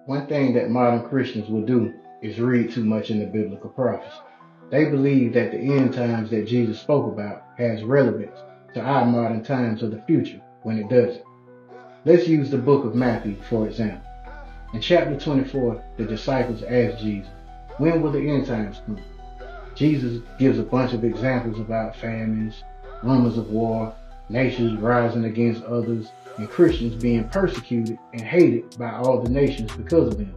One thing that modern Christians will do is read too much into biblical prophecy. They believe that the end times that Jesus spoke about has relevance to our modern times of the future when it doesn't. Let's use the book of Matthew, for example. In chapter 24, the disciples asked Jesus, when will the end times come? Jesus gives a bunch of examples about famines, rumors of war, nations rising against others, and Christians being persecuted and hated by all the nations because of them.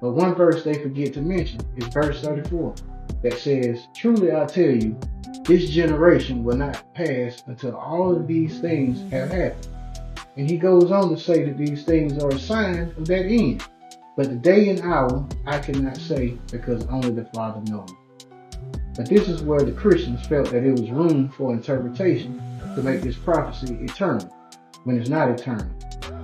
But one verse they forget to mention is verse 34 that says, truly I tell you, this generation will not pass until all of these things have happened. And he goes on to say that these things are a sign of that end. But the day and hour I cannot say, because only the Father knows. But this is where the Christians felt that there was room for interpretation to make this prophecy eternal, when it's not eternal.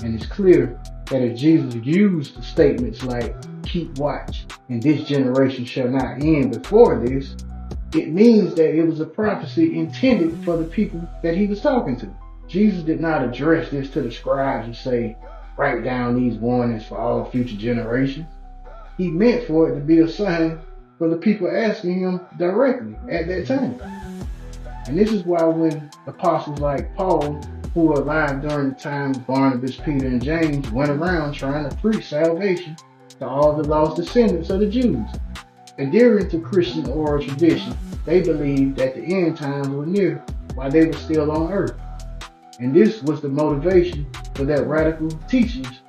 And it's clear that if Jesus used statements like, keep watch, and this generation shall not end before this, it means that it was a prophecy intended for the people that he was talking to. Jesus did not address this to the scribes and say, write down these warnings for all future generations. He meant for it to be a sign for the people asking him directly at that time. And this is why when apostles like Paul, who were alive during the time of Barnabas, Peter, and James, went around trying to preach salvation to all the lost descendants of the Jews. Adhering to Christian oral tradition, they believed that the end times were near while they were still on earth. And this was the motivation for their radical teachings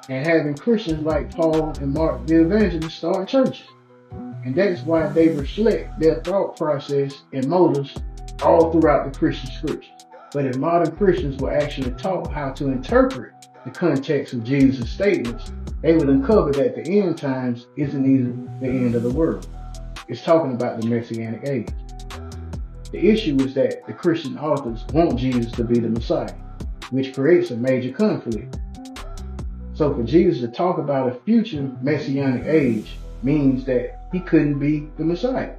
and having Christians like Paul and Mark the Evangelist start churches. And that's why they reflect their thought process and motives all throughout the Christian scriptures. But if modern Christians were actually taught how to interpret the context of Jesus' statements, they would uncover that the end times isn't even the end of the world. It's talking about the Messianic age. The issue is that the Christian authors want Jesus to be the Messiah, which creates a major conflict. So for Jesus to talk about a future Messianic age means that he couldn't be the Messiah.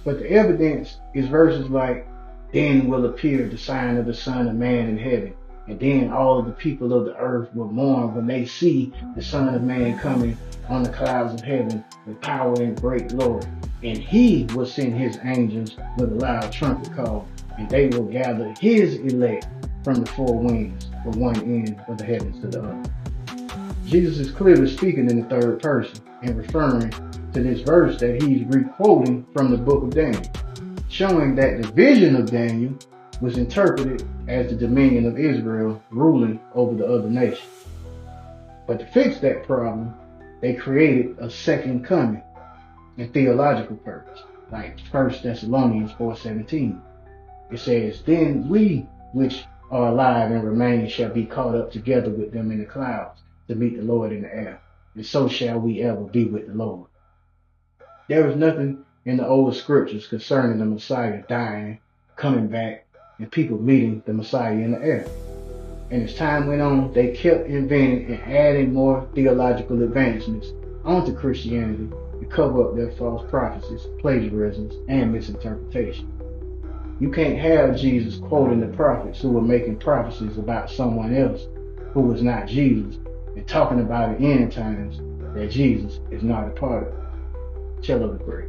But the evidence is verses like, then will appear the sign of the Son of Man in heaven, and then all of the people of the earth will mourn when they see the Son of Man coming on the clouds of heaven with power and great glory. And he will send his angels with a loud trumpet call, and they will gather his elect from the four winds, from one end of the heavens to the other. Jesus is clearly speaking in the third person and referring to this verse that he's re-quoting from the book of Daniel, showing that the vision of Daniel was interpreted as the dominion of Israel ruling over the other nations. But to fix that problem, they created a second coming in theological purpose, like 1 Thessalonians 4:17. It says, then we which are alive and remain shall be caught up together with them in the clouds to meet the Lord in the air, and so shall we ever be with the Lord. There was nothing in the old scriptures concerning the Messiah dying, coming back, and people meeting the Messiah in the air. And as time went on, they kept inventing and adding more theological advancements onto Christianity to cover up their false prophecies, plagiarisms, and misinterpretation. You can't have Jesus quoting the prophets who were making prophecies about someone else who was not Jesus and talking about the end times that Jesus is not a part of. Cello the Great.